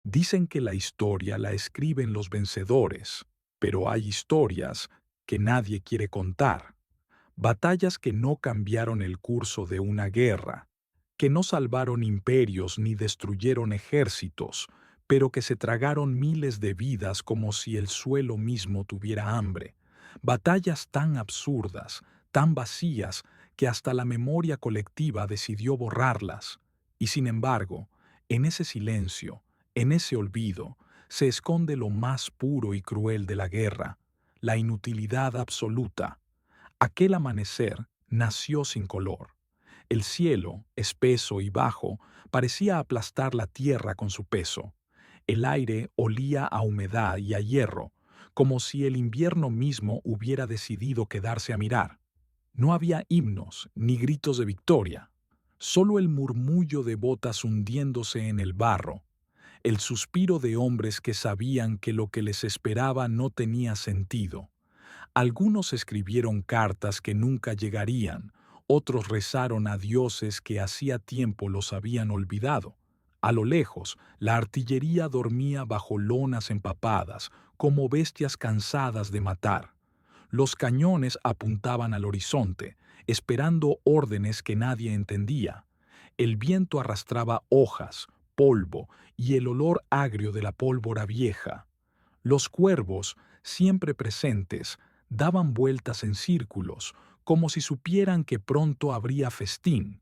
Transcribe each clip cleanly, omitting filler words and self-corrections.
Dicen que la historia la escriben los vencedores, pero hay historias que nadie quiere contar. Batallas que no cambiaron el curso de una guerra, que no salvaron imperios ni destruyeron ejércitos, pero que se tragaron miles de vidas como si el suelo mismo tuviera hambre. Batallas tan absurdas, tan vacías, que hasta la memoria colectiva decidió borrarlas. Y sin embargo, en ese silencio, en ese olvido, se esconde lo más puro y cruel de la guerra, la inutilidad absoluta. Aquel amanecer nació sin color. El cielo, espeso y bajo, parecía aplastar la tierra con su peso. El aire olía a humedad y a hierro, como si el invierno mismo hubiera decidido quedarse a mirar. No había himnos ni gritos de victoria, solo el murmullo de botas hundiéndose en el barro, el suspiro de hombres que sabían que lo que les esperaba no tenía sentido. Algunos escribieron cartas que nunca llegarían, otros rezaron a dioses que hacía tiempo los habían olvidado. A lo lejos, la artillería dormía bajo lonas empapadas, como bestias cansadas de matar. Los cañones apuntaban al horizonte, esperando órdenes que nadie entendía. El viento arrastraba hojas, polvo y el olor agrio de la pólvora vieja. Los cuervos, siempre presentes, daban vueltas en círculos, como si supieran que pronto habría festín.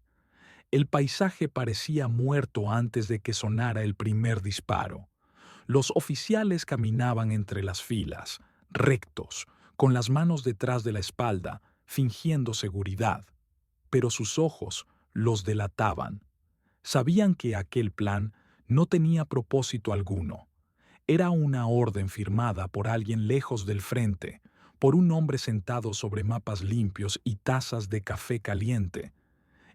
El paisaje parecía muerto antes de que sonara el primer disparo. Los oficiales caminaban entre las filas, rectos, con las manos detrás de la espalda, fingiendo seguridad. Pero sus ojos los delataban. Sabían que aquel plan no tenía propósito alguno. Era una orden firmada por alguien lejos del frente, por un hombre sentado sobre mapas limpios y tazas de café caliente.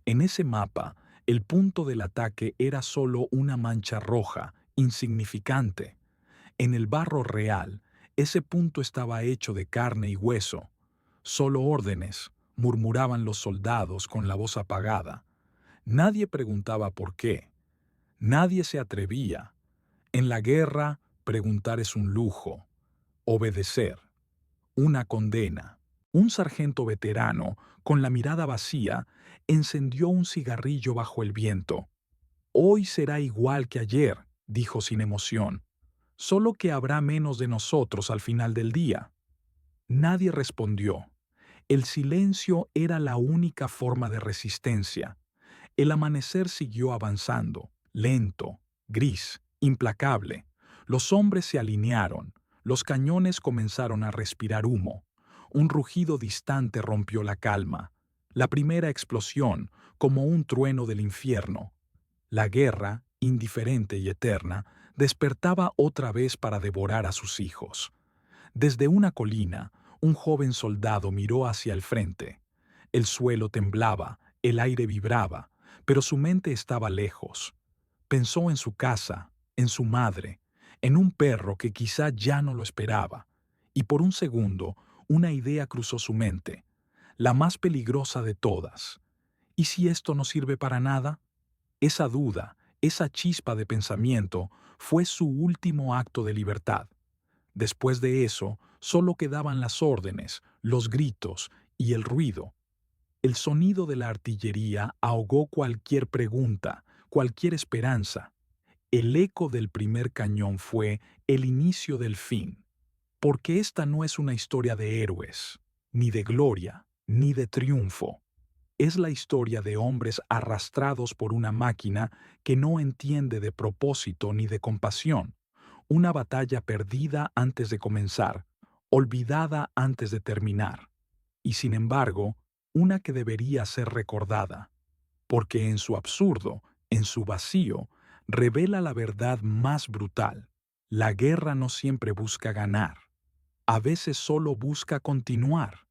En ese mapa, el punto del ataque era solo una mancha roja, insignificante. En el barro real, ese punto estaba hecho de carne y hueso. Solo órdenes, murmuraban los soldados con la voz apagada. Nadie preguntaba por qué. Nadie se atrevía. En la guerra, preguntar es un lujo. Obedecer, una condena. Un sargento veterano, con la mirada vacía, encendió un cigarrillo bajo el viento. Hoy será igual que ayer, dijo sin emoción, solo que habrá menos de nosotros al final del día. Nadie respondió. El silencio era la única forma de resistencia. El amanecer siguió avanzando, lento, gris, implacable. Los hombres se alinearon, los cañones comenzaron a respirar humo. Un rugido distante rompió la calma. La primera explosión, como un trueno del infierno. La guerra, indiferente y eterna, despertaba otra vez para devorar a sus hijos. Desde una colina, un joven soldado miró hacia el frente. El suelo temblaba, el aire vibraba, pero su mente estaba lejos. Pensó en su casa, en su madre, en un perro que quizá ya no lo esperaba. Y por un segundo, una idea cruzó su mente, la más peligrosa de todas. ¿Y si esto no sirve para nada? Esa duda, esa chispa de pensamiento, fue su último acto de libertad. Después de eso, solo quedaban las órdenes, los gritos y el ruido. El sonido de la artillería ahogó cualquier pregunta, cualquier esperanza. El eco del primer cañón fue el inicio del fin, porque esta no es una historia de héroes, ni de gloria, ni de triunfo. Es la historia de hombres arrastrados por una máquina que no entiende de propósito ni de compasión. Una batalla perdida antes de comenzar, olvidada antes de terminar. Y sin embargo, una que debería ser recordada, porque en su absurdo, en su vacío, revela la verdad más brutal. La guerra no siempre busca ganar, a veces solo busca continuar.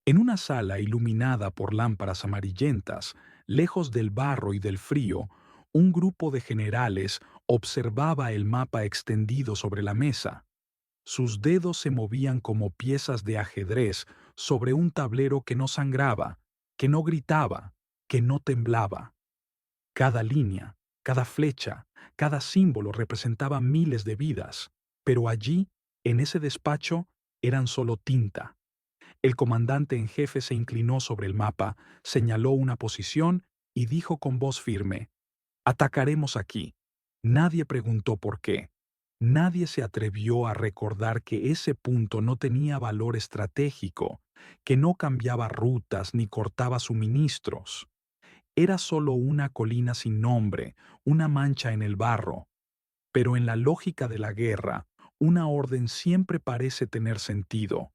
En una sala iluminada por lámparas amarillentas, lejos del barro y del frío, un grupo de generales observaba el mapa extendido sobre la mesa. Sus dedos se movían como piezas de ajedrez sobre un tablero que no sangraba, que no gritaba, que no temblaba. Cada línea, Cada flecha, cada símbolo representaba miles de vidas, pero allí, en ese despacho, eran solo tinta. El comandante en jefe se inclinó sobre el mapa, señaló una posición y dijo con voz firme: «Atacaremos aquí». Nadie preguntó por qué. Nadie se atrevió a recordar que ese punto no tenía valor estratégico, que no cambiaba rutas ni cortaba suministros. Era solo una colina sin nombre, una mancha en el barro. Pero en la lógica de la guerra, una orden siempre parece tener sentido,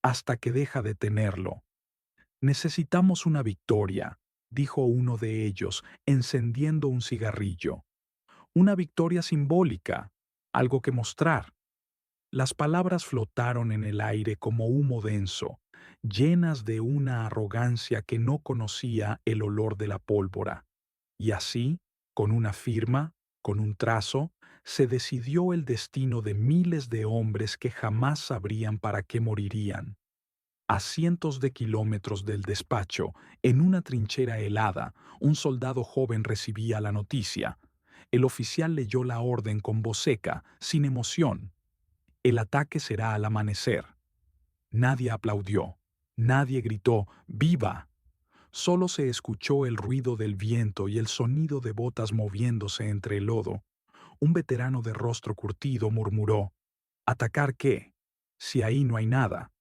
hasta que deja de tenerlo. «Necesitamos una victoria», dijo uno de ellos, encendiendo un cigarrillo. «Una victoria simbólica, algo que mostrar». Las palabras flotaron en el aire como humo denso, llenas de una arrogancia que no conocía el olor de la pólvora. Y así, con una firma, con un trazo, se decidió el destino de miles de hombres que jamás sabrían para qué morirían. A cientos de kilómetros del despacho, en una trinchera helada, un soldado joven recibía la noticia. El oficial leyó la orden con voz seca, sin emoción. «El ataque será al amanecer». Nadie aplaudió, nadie gritó «¡Viva!». Solo se escuchó el ruido del viento y el sonido de botas moviéndose entre el lodo. Un veterano de rostro curtido murmuró: «¿Atacar qué? Si ahí no hay nada».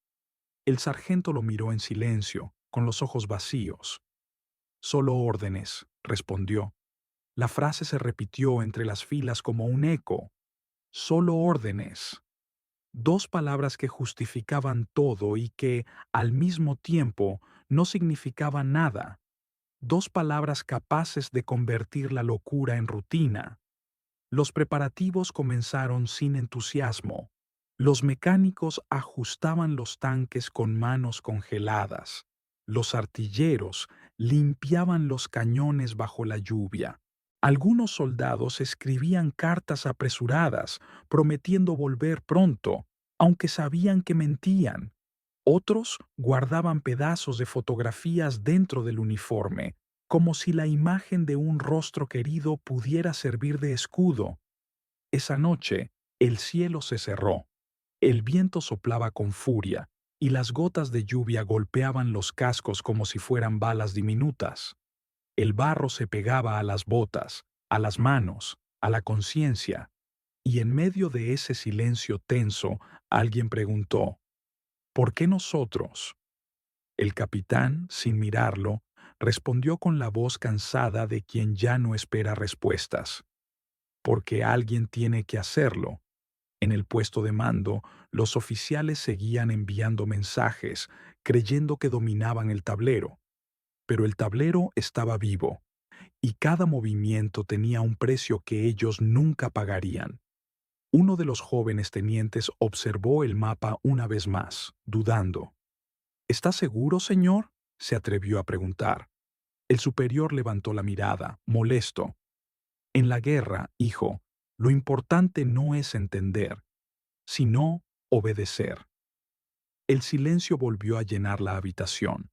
El sargento lo miró en silencio, con los ojos vacíos. «Solo órdenes», respondió. La frase se repitió entre las filas como un eco. «Solo órdenes». Dos palabras que justificaban todo y que, al mismo tiempo, no significaban nada. Dos palabras capaces de convertir la locura en rutina. Los preparativos comenzaron sin entusiasmo. Los mecánicos ajustaban los tanques con manos congeladas. Los artilleros limpiaban los cañones bajo la lluvia. Algunos soldados escribían cartas apresuradas, prometiendo volver pronto, aunque sabían que mentían. Otros guardaban pedazos de fotografías dentro del uniforme, como si la imagen de un rostro querido pudiera servir de escudo. Esa noche, el cielo se cerró. El viento soplaba con furia y las gotas de lluvia golpeaban los cascos como si fueran balas diminutas. El barro se pegaba a las botas, a las manos, a la conciencia. Y en medio de ese silencio tenso, alguien preguntó: «¿Por qué nosotros?». El capitán, sin mirarlo, respondió con la voz cansada de quien ya no espera respuestas: «Porque alguien tiene que hacerlo». En el puesto de mando, los oficiales seguían enviando mensajes, creyendo que dominaban el tablero. Pero el tablero estaba vivo, y cada movimiento tenía un precio que ellos nunca pagarían. Uno de los jóvenes tenientes observó el mapa una vez más, dudando. «¿Está seguro, señor?», se atrevió a preguntar. El superior levantó la mirada, molesto. «En la guerra, hijo, lo importante no es entender, sino obedecer». El silencio volvió a llenar la habitación.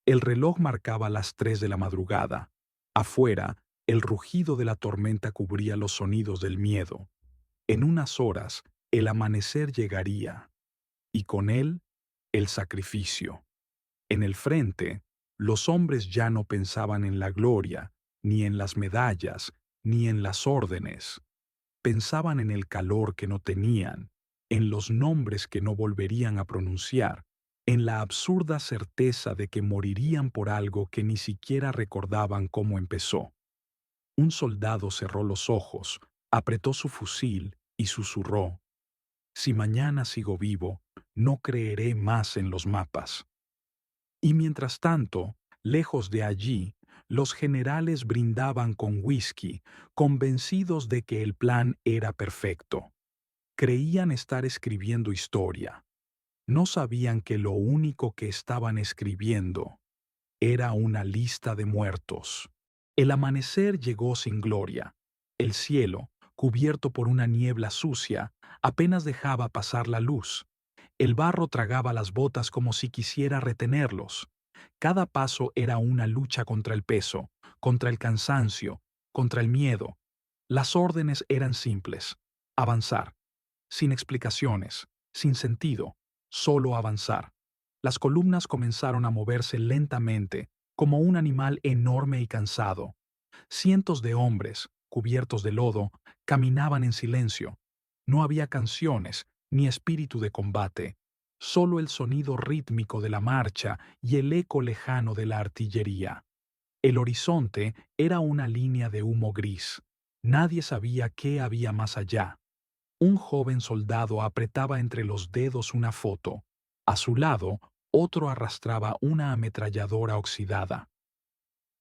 El reloj marcaba las 3 de la madrugada. Afuera, el rugido de la tormenta cubría los sonidos del miedo. En unas horas, el amanecer llegaría, y con él, el sacrificio. En el frente, los hombres ya no pensaban en la gloria, ni en las medallas, ni en las órdenes. Pensaban en el calor que no tenían, en los nombres que no volverían a pronunciar, en la absurda certeza de que morirían por algo que ni siquiera recordaban cómo empezó. Un soldado cerró los ojos, apretó su fusil y susurró: «Si mañana sigo vivo, no creeré más en los mapas». Y mientras tanto, lejos de allí, los generales brindaban con whisky, convencidos de que el plan era perfecto. Creían estar escribiendo historia. No sabían que lo único que estaban escribiendo era una lista de muertos. El amanecer llegó sin gloria. El cielo, cubierto por una niebla sucia, apenas dejaba pasar la luz. El barro tragaba las botas como si quisiera retenerlos. Cada paso era una lucha contra el peso, contra el cansancio, contra el miedo. Las órdenes eran simples. Avanzar. Sin explicaciones, sin sentido, solo avanzar. Las columnas comenzaron a moverse lentamente, como un animal enorme y cansado. Cientos de hombres, cubiertos de lodo, caminaban en silencio. No había canciones ni espíritu de combate, solo el sonido rítmico de la marcha y el eco lejano de la artillería. El horizonte era una línea de humo gris. Nadie sabía qué había más allá. Un joven soldado apretaba entre los dedos una foto. A su lado, otro arrastraba una ametralladora oxidada.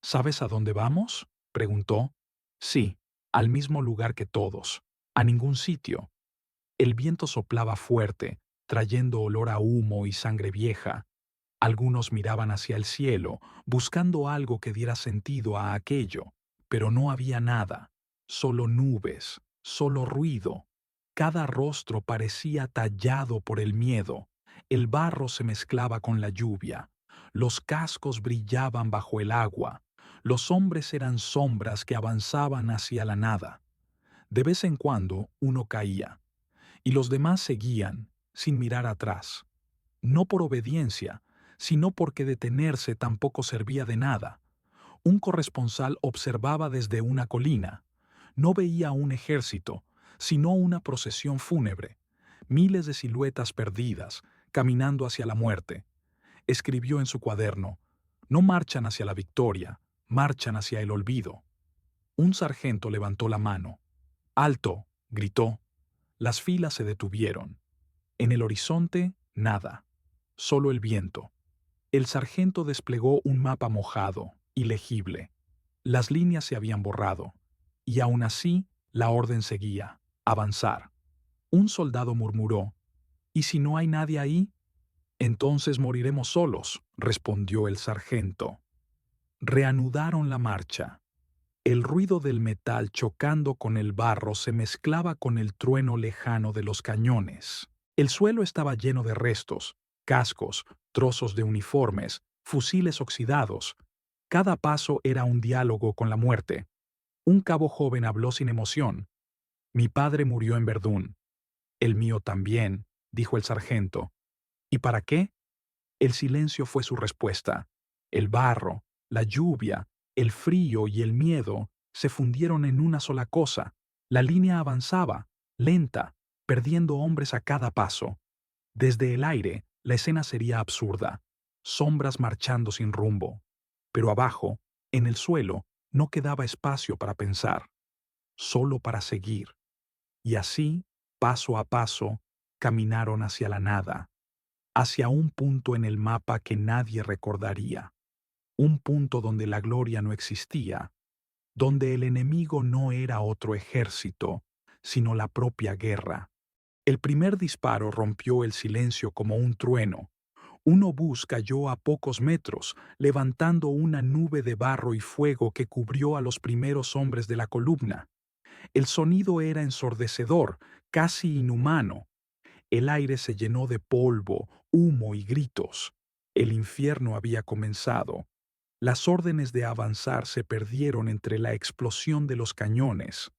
¿Sabes a dónde vamos?, preguntó. Sí, al mismo lugar que todos. A ningún sitio. El viento soplaba fuerte, trayendo olor a humo y sangre vieja. Algunos miraban hacia el cielo, buscando algo que diera sentido a aquello, pero no había nada, solo nubes, solo ruido. Cada rostro parecía tallado por el miedo. El barro se mezclaba con la lluvia. Los cascos brillaban bajo el agua. Los hombres eran sombras que avanzaban hacia la nada. De vez en cuando uno caía, y los demás seguían, sin mirar atrás. No por obediencia, sino porque detenerse tampoco servía de nada. Un corresponsal observaba desde una colina. No veía un ejército, sino una procesión fúnebre. Miles de siluetas perdidas, caminando hacia la muerte. Escribió en su cuaderno: no marchan hacia la victoria, marchan hacia el olvido. Un sargento levantó la mano. ¡Alto!, gritó. Las filas se detuvieron. En el horizonte, nada. Solo el viento. El sargento desplegó un mapa mojado, ilegible. Las líneas se habían borrado. Y aún así, la orden seguía: avanzar. Un soldado murmuró: ¿y si no hay nadie ahí? Entonces moriremos solos, respondió el sargento. Reanudaron la marcha. El ruido del metal chocando con el barro se mezclaba con el trueno lejano de los cañones. El suelo estaba lleno de restos, cascos, trozos de uniformes, fusiles oxidados. Cada paso era un diálogo con la muerte. Un cabo joven habló sin emoción. Mi padre murió en Verdún. El mío también, dijo el sargento. ¿Y para qué? El silencio fue su respuesta. El barro, la lluvia, el frío y el miedo se fundieron en una sola cosa. La línea avanzaba, lenta, perdiendo hombres a cada paso. Desde el aire, la escena sería absurda. Sombras marchando sin rumbo. Pero abajo, en el suelo, no quedaba espacio para pensar, solo para seguir. Y así, paso a paso, caminaron hacia la nada, hacia un punto en el mapa que nadie recordaría, un punto donde la gloria no existía, donde el enemigo no era otro ejército, sino la propia guerra. El primer disparo rompió el silencio como un trueno. Un obús cayó a pocos metros, levantando una nube de barro y fuego que cubrió a los primeros hombres de la columna. El sonido era ensordecedor, casi inhumano. El aire se llenó de polvo, humo y gritos. El infierno había comenzado. Las órdenes de avanzar se perdieron entre la explosión de los cañones.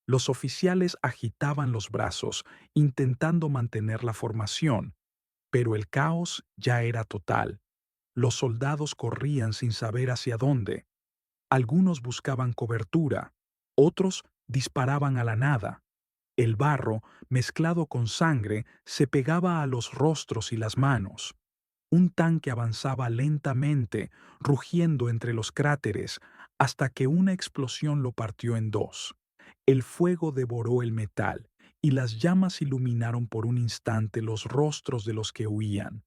Los oficiales agitaban los brazos, intentando mantener la formación, pero el caos ya era total. Los soldados corrían sin saber hacia dónde. Algunos buscaban cobertura, otros disparaban a la nada. El barro, mezclado con sangre, se pegaba a los rostros y las manos. Un tanque avanzaba lentamente, rugiendo entre los cráteres, hasta que una explosión lo partió en dos. El fuego devoró el metal, y las llamas iluminaron por un instante los rostros de los que huían.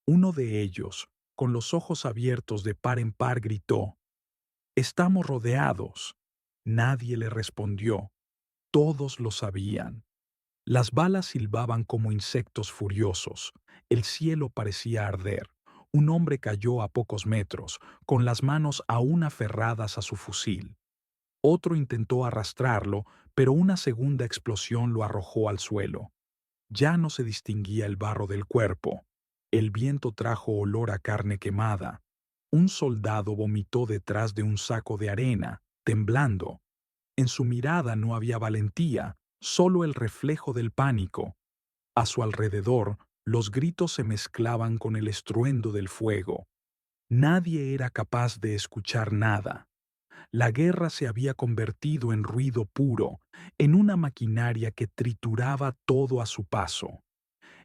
Uno de ellos, con los ojos abiertos de par en par, gritó: «Estamos rodeados». Nadie le respondió. Todos lo sabían. Las balas silbaban como insectos furiosos. El cielo parecía arder. Un hombre cayó a pocos metros, con las manos aún aferradas a su fusil. Otro intentó arrastrarlo, pero una segunda explosión lo arrojó al suelo. Ya no se distinguía el barro del cuerpo. El viento trajo olor a carne quemada. Un soldado vomitó detrás de un saco de arena, temblando. En su mirada no había valentía, solo el reflejo del pánico. A su alrededor, los gritos se mezclaban con el estruendo del fuego. Nadie era capaz de escuchar nada. La guerra se había convertido en ruido puro, en una maquinaria que trituraba todo a su paso.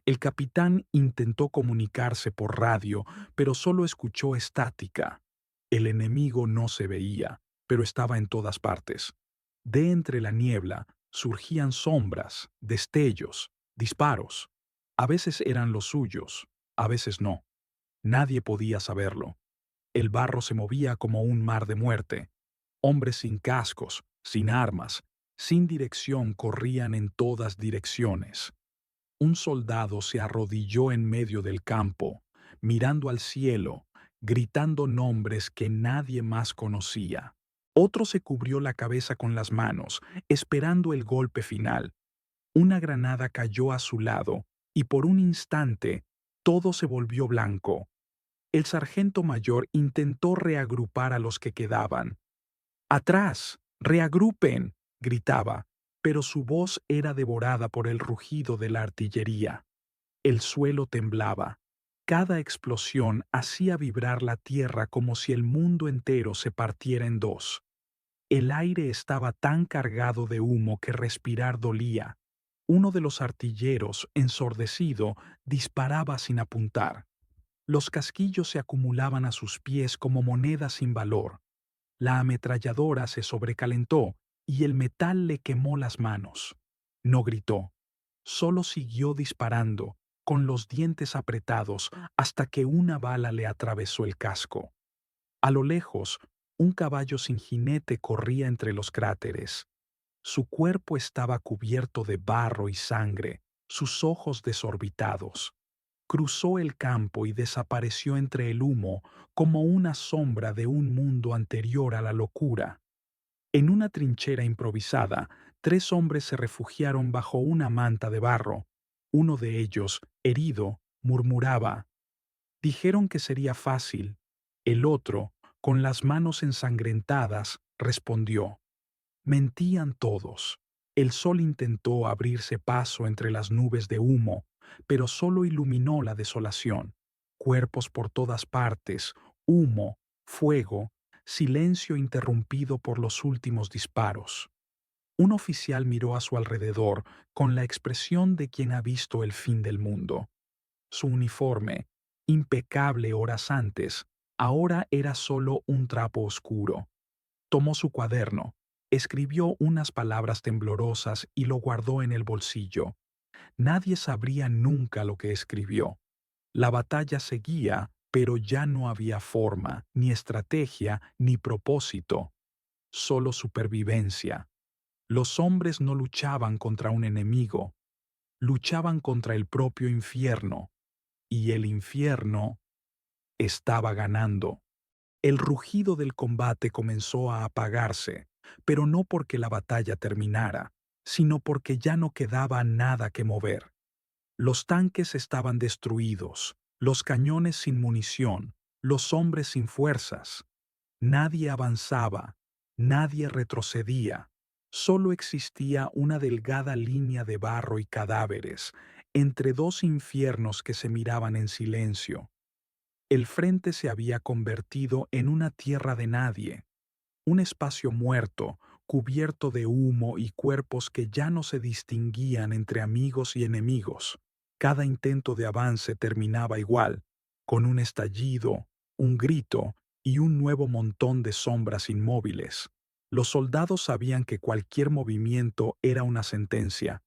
El capitán intentó comunicarse por radio, pero solo escuchó estática. El enemigo no se veía, pero estaba en todas partes. De entre la niebla surgían sombras, destellos, disparos. A veces eran los suyos, a veces no. Nadie podía saberlo. El barro se movía como un mar de muerte. Hombres sin cascos, sin armas, sin dirección corrían en todas direcciones. Un soldado se arrodilló en medio del campo, mirando al cielo, gritando nombres que nadie más conocía. Otro se cubrió la cabeza con las manos, esperando el golpe final. Una granada cayó a su lado, y por un instante todo se volvió blanco. El sargento mayor intentó reagrupar a los que quedaban. ¡Atrás! ¡Reagrupen!, gritaba, pero su voz era devorada por el rugido de la artillería. El suelo temblaba. Cada explosión hacía vibrar la tierra como si el mundo entero se partiera en dos. El aire estaba tan cargado de humo que respirar dolía. Uno de los artilleros, ensordecido, disparaba sin apuntar. Los casquillos se acumulaban a sus pies como monedas sin valor. La ametralladora se sobrecalentó y el metal le quemó las manos. No gritó, solo siguió disparando, con los dientes apretados, hasta que una bala le atravesó el casco. A lo lejos, un caballo sin jinete corría entre los cráteres. Su cuerpo estaba cubierto de barro y sangre, sus ojos desorbitados. Cruzó el campo y desapareció entre el humo como una sombra de un mundo anterior a la locura. En una trinchera improvisada, 3 hombres se refugiaron bajo una manta de barro. Uno de ellos, herido, murmuraba. Dijeron que sería fácil. El otro, con las manos ensangrentadas, respondió. Mentían todos. El sol intentó abrirse paso entre las nubes de humo, pero solo iluminó la desolación. Cuerpos por todas partes, humo, fuego, silencio interrumpido por los últimos disparos. Un oficial miró a su alrededor con la expresión de quien ha visto el fin del mundo. Su uniforme, impecable horas antes, ahora era solo un trapo oscuro. Tomó su cuaderno, escribió unas palabras temblorosas y lo guardó en el bolsillo. Nadie sabría nunca lo que escribió. La batalla seguía, pero ya no había forma, ni estrategia, ni propósito. Solo supervivencia. Los hombres no luchaban contra un enemigo, luchaban contra el propio infierno, y el infierno estaba ganando. El rugido del combate comenzó a apagarse, pero no porque la batalla terminara, sino porque ya no quedaba nada que mover. Los tanques estaban destruidos, los cañones sin munición, los hombres sin fuerzas. Nadie avanzaba, nadie retrocedía. Solo existía una delgada línea de barro y cadáveres, entre 2 infiernos que se miraban en silencio. El frente se había convertido en una tierra de nadie, un espacio muerto, cubierto de humo y cuerpos que ya no se distinguían entre amigos y enemigos. Cada intento de avance terminaba igual, con un estallido, un grito y un nuevo montón de sombras inmóviles. Los soldados sabían que cualquier movimiento era una sentencia,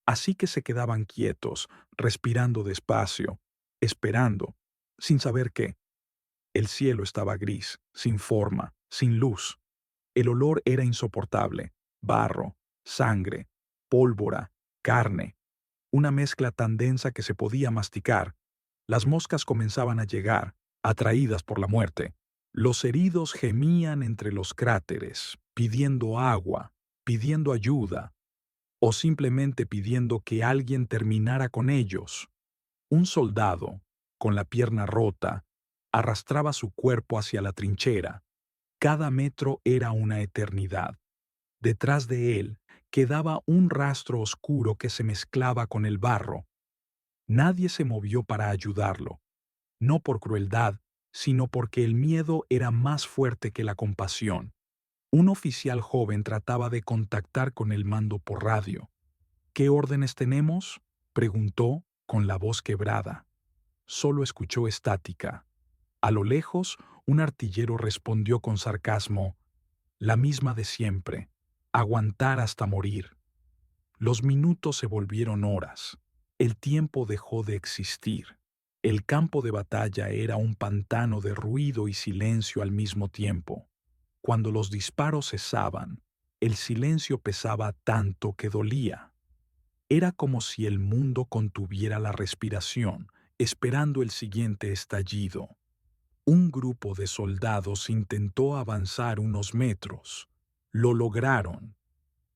así que se quedaban quietos, respirando despacio, esperando, sin saber qué. El cielo estaba gris, sin forma, sin luz. El olor era insoportable: barro, sangre, pólvora, carne, una mezcla tan densa que se podía masticar. Las moscas comenzaban a llegar, atraídas por la muerte. Los heridos gemían entre los cráteres, pidiendo agua, pidiendo ayuda, o simplemente pidiendo que alguien terminara con ellos. Un soldado, con la pierna rota, arrastraba su cuerpo hacia la trinchera. Cada metro era una eternidad. Detrás de él quedaba un rastro oscuro que se mezclaba con el barro. Nadie se movió para ayudarlo, no por crueldad, sino porque el miedo era más fuerte que la compasión. Un oficial joven trataba de contactar con el mando por radio. ¿Qué órdenes tenemos?, preguntó con la voz quebrada. Solo escuchó estática. A lo lejos, un artillero respondió con sarcasmo, la misma de siempre, aguantar hasta morir. Los minutos se volvieron horas. El tiempo dejó de existir. El campo de batalla era un pantano de ruido y silencio al mismo tiempo. Cuando los disparos cesaban, el silencio pesaba tanto que dolía. Era como si el mundo contuviera la respiración, esperando el siguiente estallido. Un grupo de soldados intentó avanzar unos metros. Lo lograron.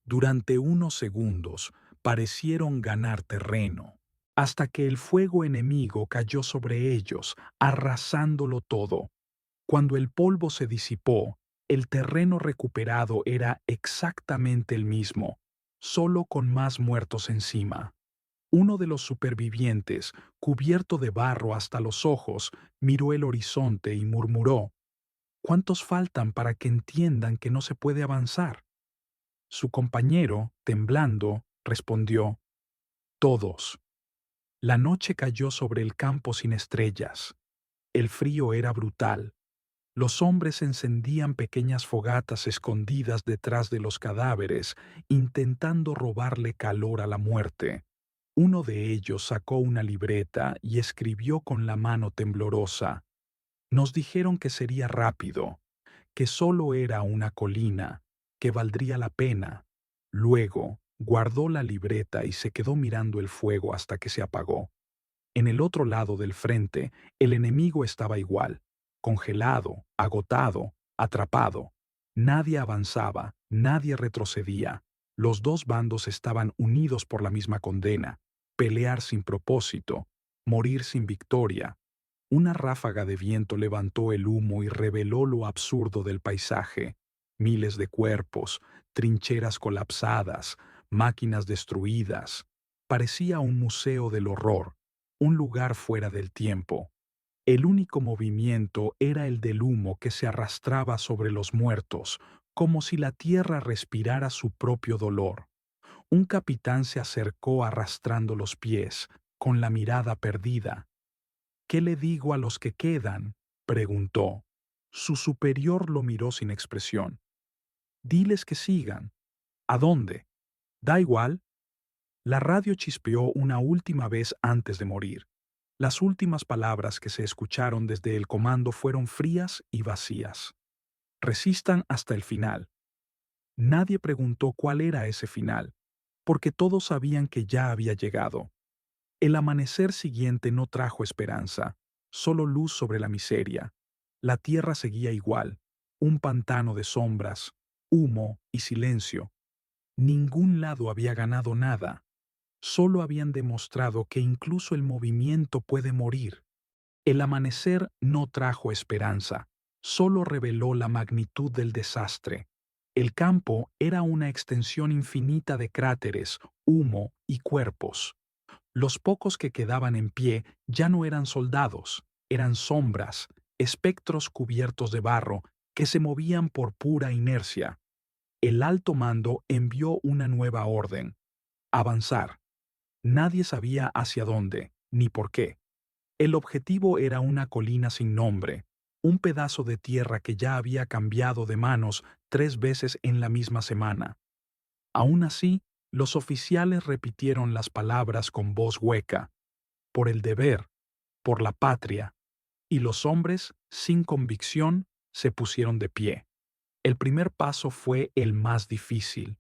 Durante unos segundos parecieron ganar terreno, hasta que el fuego enemigo cayó sobre ellos, arrasándolo todo. Cuando el polvo se disipó, el terreno recuperado era exactamente el mismo, solo con más muertos encima. Uno de los supervivientes, cubierto de barro hasta los ojos, miró el horizonte y murmuró, ¿cuántos faltan para que entiendan que no se puede avanzar? Su compañero, temblando, respondió, todos. La noche cayó sobre el campo sin estrellas. El frío era brutal. Los hombres encendían pequeñas fogatas escondidas detrás de los cadáveres, intentando robarle calor a la muerte. Uno de ellos sacó una libreta y escribió con la mano temblorosa. Nos dijeron que sería rápido, que solo era una colina, que valdría la pena. Luego, guardó la libreta y se quedó mirando el fuego hasta que se apagó. En el otro lado del frente, el enemigo estaba igual, congelado, agotado, atrapado. Nadie avanzaba, nadie retrocedía. Los dos bandos estaban unidos por la misma condena, pelear sin propósito, morir sin victoria. Una ráfaga de viento levantó el humo y reveló lo absurdo del paisaje. Miles de cuerpos, trincheras colapsadas, máquinas destruidas. Parecía un museo del horror, un lugar fuera del tiempo. El único movimiento era el del humo que se arrastraba sobre los muertos, como si la tierra respirara su propio dolor. Un capitán se acercó arrastrando los pies, con la mirada perdida. ¿Qué le digo a los que quedan?, preguntó. Su superior lo miró sin expresión. Diles que sigan. ¿A dónde? Da igual. La radio chispeó una última vez antes de morir. Las últimas palabras que se escucharon desde el comando fueron frías y vacías. Resistan hasta el final. Nadie preguntó cuál era ese final, porque todos sabían que ya había llegado. El amanecer siguiente no trajo esperanza, solo luz sobre la miseria. La tierra seguía igual, un pantano de sombras, humo y silencio. Ningún lado había ganado nada. Solo habían demostrado que incluso el movimiento puede morir. El amanecer no trajo esperanza, solo reveló la magnitud del desastre. El campo era una extensión infinita de cráteres, humo y cuerpos. Los pocos que quedaban en pie ya no eran soldados, eran sombras, espectros cubiertos de barro que se movían por pura inercia. El alto mando envió una nueva orden: avanzar. Nadie sabía hacia dónde, ni por qué. El objetivo era una colina sin nombre, un pedazo de tierra que ya había cambiado de manos 3 veces en la misma semana. Aún así, los oficiales repitieron las palabras con voz hueca: por el deber, por la patria, y los hombres, sin convicción, se pusieron de pie. El primer paso fue el más difícil.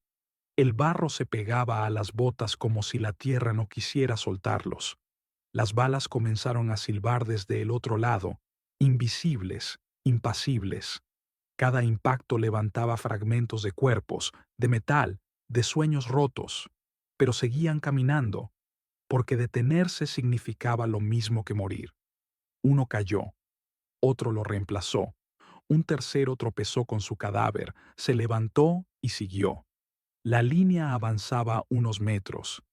El barro se pegaba a las botas como si la tierra no quisiera soltarlos. Las balas comenzaron a silbar desde el otro lado, invisibles, impasibles. Cada impacto levantaba fragmentos de cuerpos, de metal, de sueños rotos, pero seguían caminando, porque detenerse significaba lo mismo que morir. Uno cayó, otro lo reemplazó, un tercero tropezó con su cadáver, se levantó y siguió. La línea avanzaba unos metros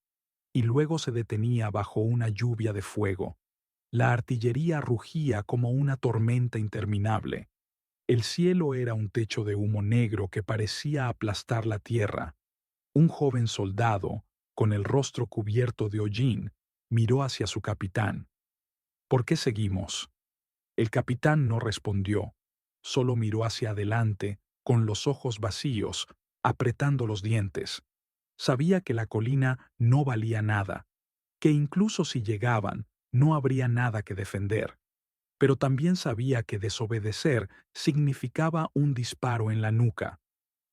y luego se detenía bajo una lluvia de fuego. La artillería rugía como una tormenta interminable. El cielo era un techo de humo negro que parecía aplastar la tierra. Un joven soldado, con el rostro cubierto de hollín, miró hacia su capitán. ¿Por qué seguimos? El capitán no respondió, solo miró hacia adelante, con los ojos vacíos, apretando los dientes. Sabía que la colina no valía nada, que incluso si llegaban, no habría nada que defender. Pero también sabía que desobedecer significaba un disparo en la nuca.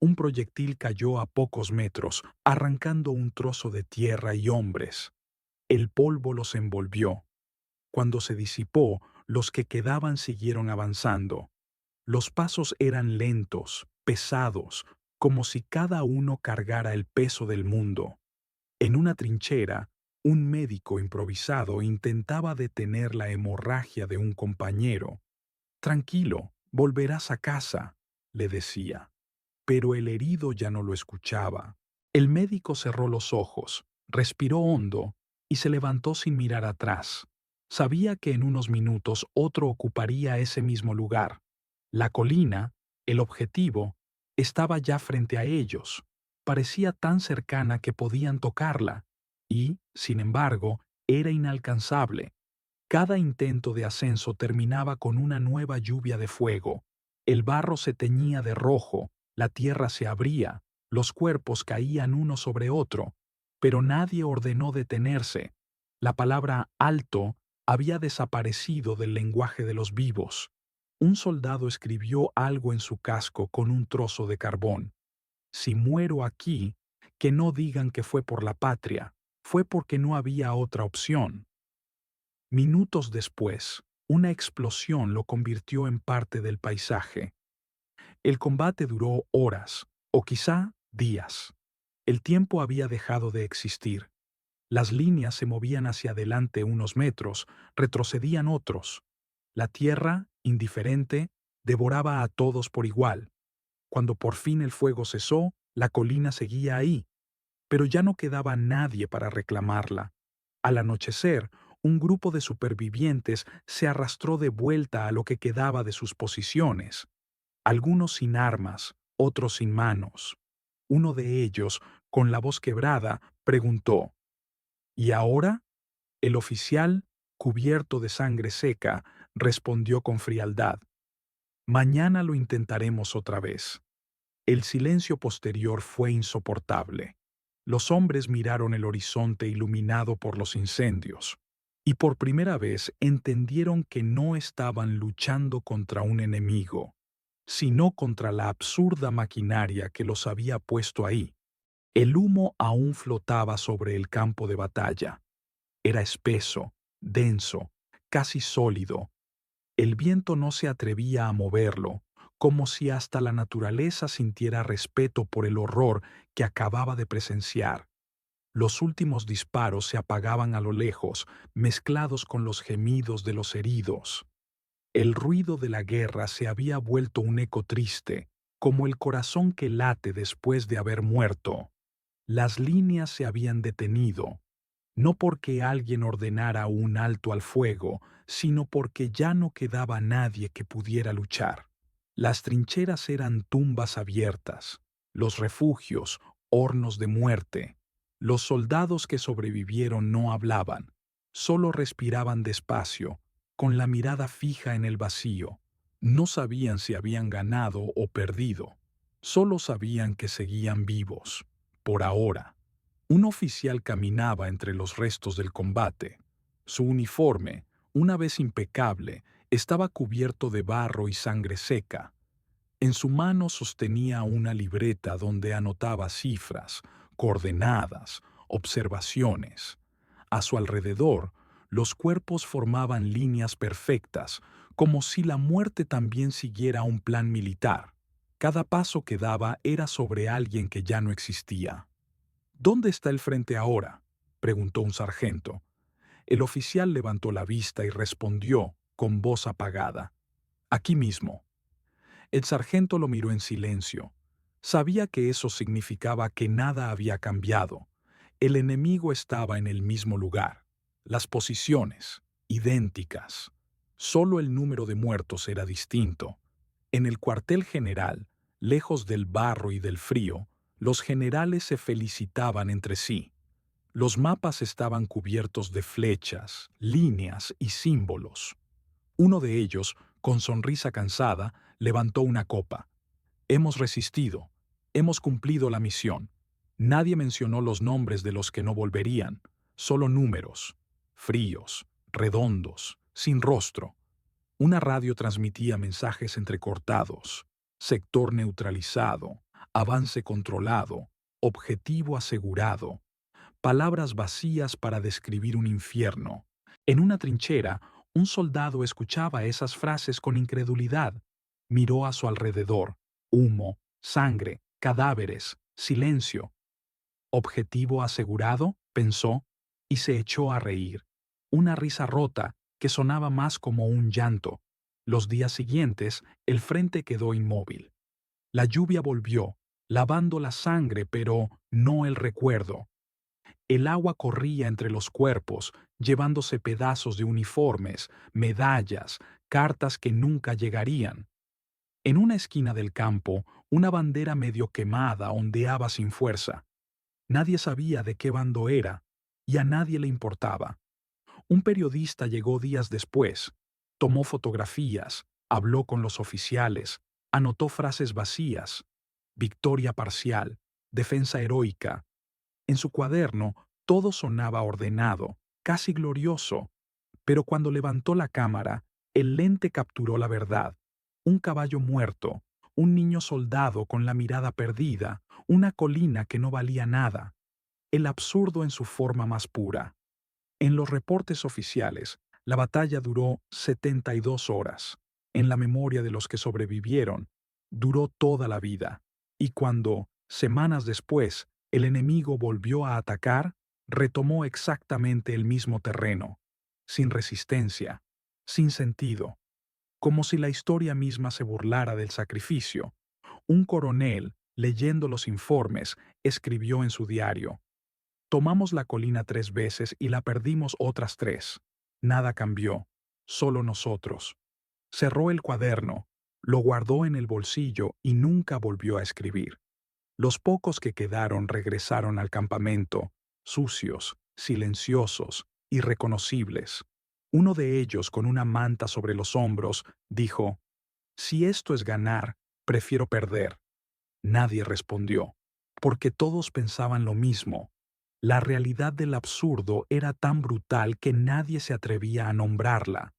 Un proyectil cayó a pocos metros, arrancando un trozo de tierra y hombres. El polvo los envolvió. Cuando se disipó, los que quedaban siguieron avanzando. Los pasos eran lentos, pesados, como si cada uno cargara el peso del mundo. En una trinchera, un médico improvisado intentaba detener la hemorragia de un compañero. Tranquilo, volverás a casa, le decía. Pero el herido ya no lo escuchaba. El médico cerró los ojos, respiró hondo y se levantó sin mirar atrás. Sabía que en unos minutos otro ocuparía ese mismo lugar. La colina, el objetivo, estaba ya frente a ellos. Parecía tan cercana que podían tocarla y, sin embargo, era inalcanzable. Cada intento de ascenso terminaba con una nueva lluvia de fuego. El barro se teñía de rojo, la tierra se abría, los cuerpos caían uno sobre otro, pero nadie ordenó detenerse. La palabra alto había desaparecido del lenguaje de los vivos. Un soldado escribió algo en su casco con un trozo de carbón. Si muero aquí, que no digan que fue por la patria, fue porque no había otra opción. Minutos después, una explosión lo convirtió en parte del paisaje. El combate duró horas, o quizá días. El tiempo había dejado de existir. Las líneas se movían hacia adelante unos metros, retrocedían otros. La tierra, indiferente, devoraba a todos por igual. Cuando por fin el fuego cesó, la colina seguía ahí, pero ya no quedaba nadie para reclamarla. Al anochecer, un grupo de supervivientes se arrastró de vuelta a lo que quedaba de sus posiciones, algunos sin armas, otros sin manos. Uno de ellos, con la voz quebrada, preguntó, ¿y ahora? El oficial, cubierto de sangre seca, respondió con frialdad, mañana lo intentaremos otra vez. El silencio posterior fue insoportable. Los hombres miraron el horizonte iluminado por los incendios, y por primera vez entendieron que no estaban luchando contra un enemigo, sino contra la absurda maquinaria que los había puesto ahí. El humo aún flotaba sobre el campo de batalla. Era espeso, denso, casi sólido. El viento no se atrevía a moverlo, como si hasta la naturaleza sintiera respeto por el horror que acababa de presenciar. Los últimos disparos se apagaban a lo lejos, mezclados con los gemidos de los heridos. El ruido de la guerra se había vuelto un eco triste, como el corazón que late después de haber muerto. Las líneas se habían detenido, no porque alguien ordenara un alto al fuego, sino porque ya no quedaba nadie que pudiera luchar. Las trincheras eran tumbas abiertas, los refugios, hornos de muerte. Los soldados que sobrevivieron no hablaban, solo respiraban despacio, con la mirada fija en el vacío. No sabían si habían ganado o perdido, solo sabían que seguían vivos, por ahora. Un oficial caminaba entre los restos del combate. Su uniforme, una vez impecable, estaba cubierto de barro y sangre seca. En su mano sostenía una libreta donde anotaba cifras, coordenadas, observaciones. A su alrededor, los cuerpos formaban líneas perfectas, como si la muerte también siguiera un plan militar. Cada paso que daba era sobre alguien que ya no existía. ¿Dónde está el frente ahora?, preguntó un sargento. El oficial levantó la vista y respondió, con voz apagada, aquí mismo. El sargento lo miró en silencio. Sabía que eso significaba que nada había cambiado. El enemigo estaba en el mismo lugar. Las posiciones, idénticas. Solo el número de muertos era distinto. En el cuartel general, lejos del barro y del frío, los generales se felicitaban entre sí. Los mapas estaban cubiertos de flechas, líneas y símbolos. Uno de ellos, con sonrisa cansada, levantó una copa. Hemos resistido. Hemos cumplido la misión. Nadie mencionó los nombres de los que no volverían, solo números, fríos, redondos, sin rostro. Una radio transmitía mensajes entrecortados: sector neutralizado, avance controlado, objetivo asegurado, palabras vacías para describir un infierno. En una trinchera, un soldado escuchaba esas frases con incredulidad. Miró a su alrededor: humo, sangre, cadáveres, silencio. ¿Objetivo asegurado?, pensó, y se echó a reír. Una risa rota que sonaba más como un llanto. Los días siguientes, el frente quedó inmóvil. La lluvia volvió, lavando la sangre, pero no el recuerdo. El agua corría entre los cuerpos, llevándose pedazos de uniformes, medallas, cartas que nunca llegarían. En una esquina del campo, una bandera medio quemada ondeaba sin fuerza. Nadie sabía de qué bando era, y a nadie le importaba. Un periodista llegó días después, tomó fotografías, habló con los oficiales, anotó frases vacías: victoria parcial, defensa heroica. En su cuaderno todo sonaba ordenado, casi glorioso, pero cuando levantó la cámara, el lente capturó la verdad: un caballo muerto, un niño soldado con la mirada perdida, una colina que no valía nada. El absurdo en su forma más pura. En los reportes oficiales, la batalla duró 72 horas. En la memoria de los que sobrevivieron, duró toda la vida. Y cuando, semanas después, el enemigo volvió a atacar, retomó exactamente el mismo terreno, sin resistencia, sin sentido, como si la historia misma se burlara del sacrificio. Un coronel, leyendo los informes, escribió en su diario: tomamos la colina 3 veces y la perdimos otras 3. Nada cambió, solo nosotros. Cerró el cuaderno, lo guardó en el bolsillo y nunca volvió a escribir. Los pocos que quedaron regresaron al campamento, sucios, silenciosos, irreconocibles. Uno de ellos, con una manta sobre los hombros, dijo: si esto es ganar, prefiero perder. Nadie respondió, porque todos pensaban lo mismo. La realidad del absurdo era tan brutal que nadie se atrevía a nombrarla.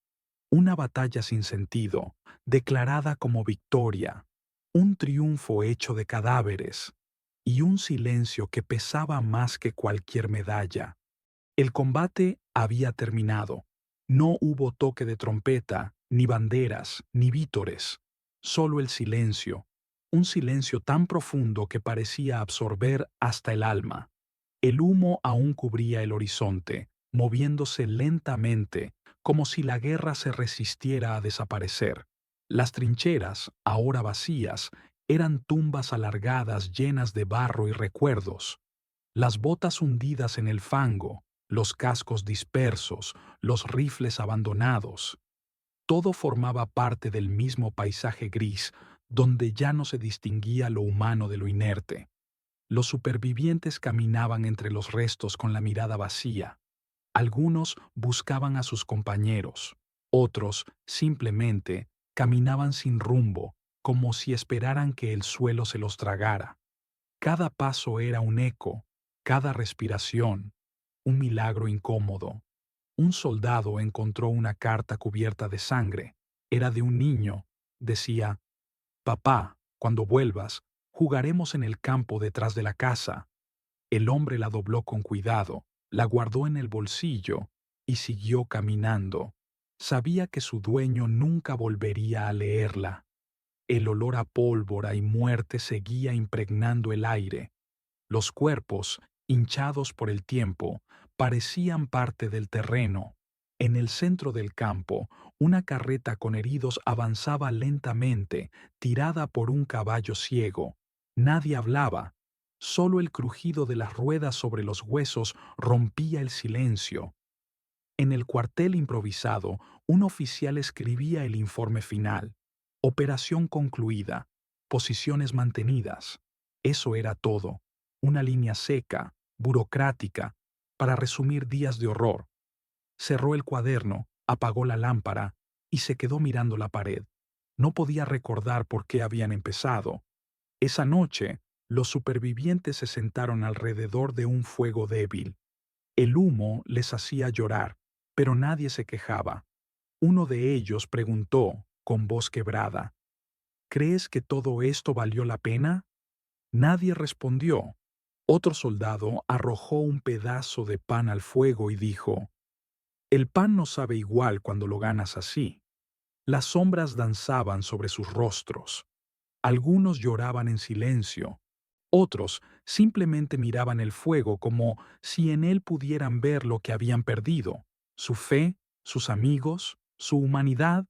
Una batalla sin sentido, declarada como victoria, un triunfo hecho de cadáveres, y un silencio que pesaba más que cualquier medalla. El combate había terminado. No hubo toque de trompeta, ni banderas, ni vítores. Solo el silencio, un silencio tan profundo que parecía absorber hasta el alma. El humo aún cubría el horizonte, moviéndose lentamente, como si la guerra se resistiera a desaparecer. Las trincheras, ahora vacías, eran tumbas alargadas llenas de barro y recuerdos. Las botas hundidas en el fango, los cascos dispersos, los rifles abandonados. Todo formaba parte del mismo paisaje gris, donde ya no se distinguía lo humano de lo inerte. Los supervivientes caminaban entre los restos con la mirada vacía. Algunos buscaban a sus compañeros, otros simplemente caminaban sin rumbo, como si esperaran que el suelo se los tragara. Cada paso era un eco, cada respiración, un milagro incómodo. Un soldado encontró una carta cubierta de sangre. Era de un niño. Decía: papá, cuando vuelvas, jugaremos en el campo detrás de la casa. El hombre la dobló con cuidado, la guardó en el bolsillo y siguió caminando. Sabía que su dueño nunca volvería a leerla. El olor a pólvora y muerte seguía impregnando el aire. Los cuerpos, hinchados por el tiempo, parecían parte del terreno. En el centro del campo, una carreta con heridos avanzaba lentamente, tirada por un caballo ciego. Nadie hablaba. Solo el crujido de las ruedas sobre los huesos rompía el silencio. En el cuartel improvisado, un oficial escribía el informe final. Operación concluida. Posiciones mantenidas. Eso era todo. Una línea seca, burocrática, para resumir días de horror. Cerró el cuaderno, apagó la lámpara y se quedó mirando la pared. No podía recordar por qué habían empezado. Esa noche, los supervivientes se sentaron alrededor de un fuego débil. El humo les hacía llorar, pero nadie se quejaba. Uno de ellos preguntó, con voz quebrada, ¿crees que todo esto valió la pena? Nadie respondió. Otro soldado arrojó un pedazo de pan al fuego y dijo, el pan no sabe igual cuando lo ganas así. Las sombras danzaban sobre sus rostros. Algunos lloraban en silencio. Otros simplemente miraban el fuego como si en él pudieran ver lo que habían perdido, su fe, sus amigos, su humanidad.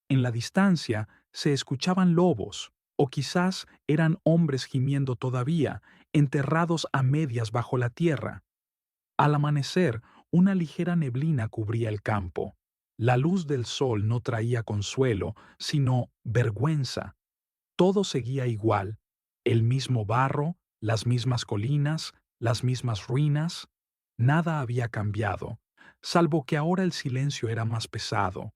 En la distancia se escuchaban lobos, o quizás eran hombres gimiendo todavía, enterrados a medias bajo la tierra. Al amanecer, una ligera neblina cubría el campo. La luz del sol no traía consuelo, sino vergüenza. Todo seguía igual, el mismo barro, las mismas colinas, las mismas ruinas. Nada había cambiado, salvo que ahora el silencio era más pesado.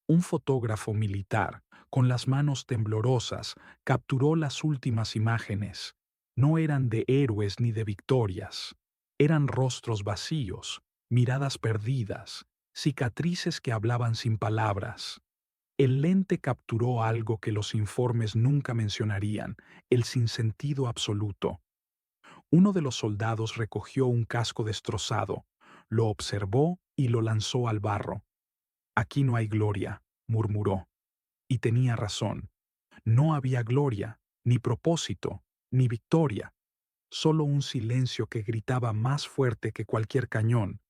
Un fotógrafo militar, con las manos temblorosas, capturó las últimas imágenes. No eran de héroes ni de victorias. Eran rostros vacíos, miradas perdidas, cicatrices que hablaban sin palabras. El lente capturó algo que los informes nunca mencionarían, el sinsentido absoluto. Uno de los soldados recogió un casco destrozado, lo observó y lo lanzó al barro. Aquí no hay gloria, murmuró. Y tenía razón. No había gloria, ni propósito, ni victoria. Solo un silencio que gritaba más fuerte que cualquier cañón.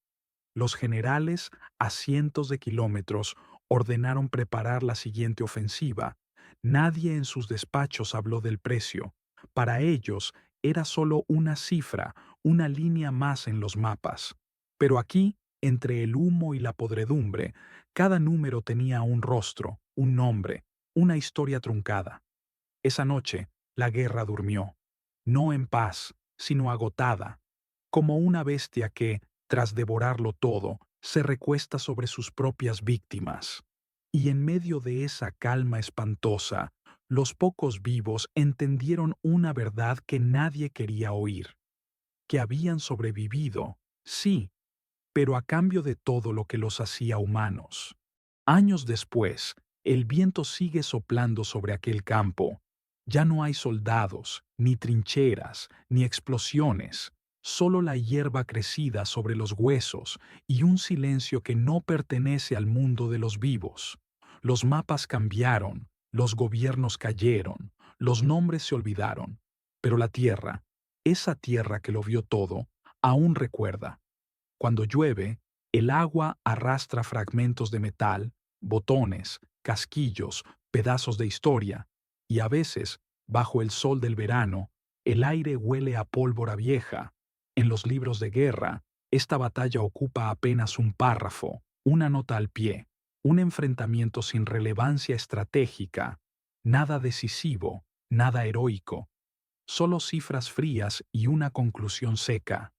Los generales, a cientos de kilómetros, ordenaron preparar la siguiente ofensiva. Nadie en sus despachos habló del precio. Para ellos era solo una cifra, una línea más en los mapas. Pero aquí, entre el humo y la podredumbre, cada número tenía un rostro, un nombre, una historia truncada. Esa noche, la guerra durmió. No en paz, sino agotada, como una bestia que, tras devorarlo todo, se recuesta sobre sus propias víctimas. Y en medio de esa calma espantosa, los pocos vivos entendieron una verdad que nadie quería oír, que habían sobrevivido, sí, pero a cambio de todo lo que los hacía humanos. Años después, el viento sigue soplando sobre aquel campo. Ya no hay soldados, ni trincheras, ni explosiones, solo la hierba crecida sobre los huesos y un silencio que no pertenece al mundo de los vivos. Los mapas cambiaron, los gobiernos cayeron, los nombres se olvidaron, pero la tierra, esa tierra que lo vio todo, aún recuerda. Cuando llueve, el agua arrastra fragmentos de metal, botones, casquillos, pedazos de historia, y a veces, bajo el sol del verano, el aire huele a pólvora vieja. En los libros de guerra, esta batalla ocupa apenas un párrafo, una nota al pie, un enfrentamiento sin relevancia estratégica, nada decisivo, nada heroico, solo cifras frías y una conclusión seca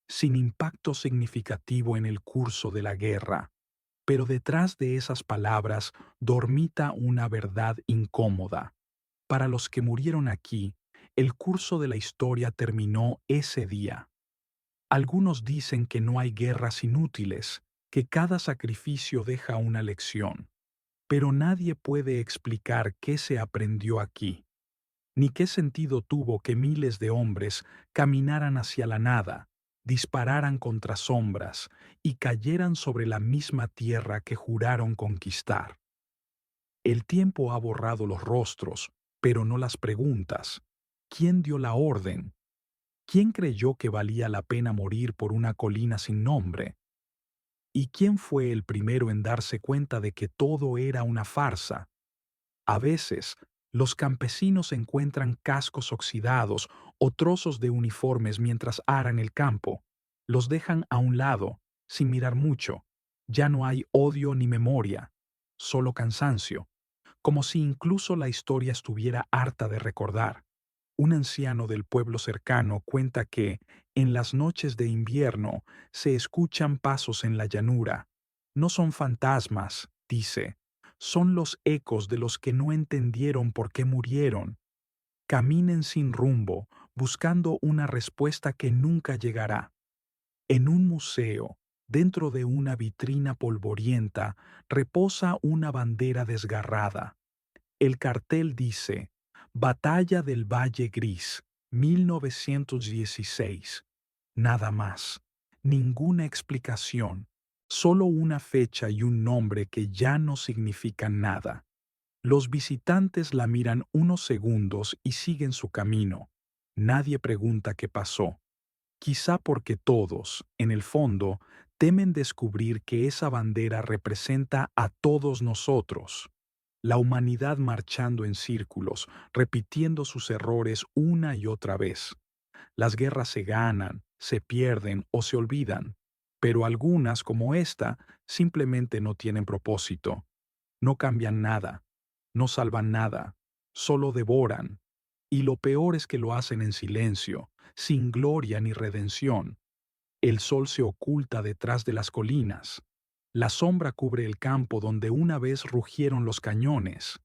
sin impacto significativo en el curso de la guerra, pero detrás de esas palabras dormita una verdad incómoda. Para los que murieron aquí, el curso de la historia terminó ese día. Algunos dicen que no hay guerras inútiles, que cada sacrificio deja una lección, pero nadie puede explicar qué se aprendió aquí, ni qué sentido tuvo que miles de hombres caminaran hacia la nada, dispararan contra sombras y cayeran sobre la misma tierra que juraron conquistar. El tiempo ha borrado los rostros, pero no las preguntas. ¿Quién dio la orden? ¿Quién creyó que valía la pena morir por una colina sin nombre? ¿Y quién fue el primero en darse cuenta de que todo era una farsa? A veces, Los campesinos encuentran cascos oxidados o trozos de uniformes mientras aran el campo. Los dejan a un lado, sin mirar mucho. Ya no hay odio ni memoria, solo cansancio, como si incluso la historia estuviera harta de recordar. Un anciano del pueblo cercano cuenta que, en las noches de invierno, se escuchan pasos en la llanura. No son fantasmas, dice, son los ecos de los que no entendieron por qué murieron. Caminen sin rumbo, buscando una respuesta que nunca llegará. En un museo, dentro de una vitrina polvorienta, reposa una bandera desgarrada. El cartel dice, Batalla del Valle Gris, 1916. Nada más. Ninguna explicación. Solo una fecha y un nombre que ya no significan nada. Los visitantes la miran unos segundos y siguen su camino. Nadie pregunta qué pasó. Quizá porque todos, en el fondo, temen descubrir que esa bandera representa a todos nosotros. La humanidad marchando en círculos, repitiendo sus errores una y otra vez. Las guerras se ganan, se pierden o se olvidan, pero algunas, como esta, simplemente no tienen propósito. No cambian nada, no salvan nada, solo devoran. Y lo peor es que lo hacen en silencio, sin gloria ni redención. El sol se oculta detrás de las colinas. La sombra cubre el campo donde una vez rugieron los cañones.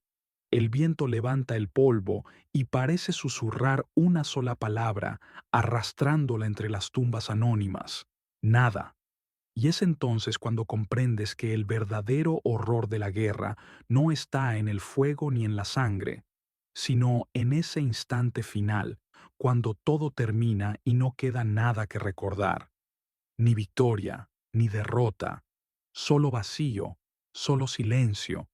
El viento levanta el polvo y parece susurrar una sola palabra, arrastrándola entre las tumbas anónimas. Nada. Y es entonces cuando comprendes que el verdadero horror de la guerra no está en el fuego ni en la sangre, sino en ese instante final, cuando todo termina y no queda nada que recordar. Ni victoria, ni derrota, solo vacío, solo silencio,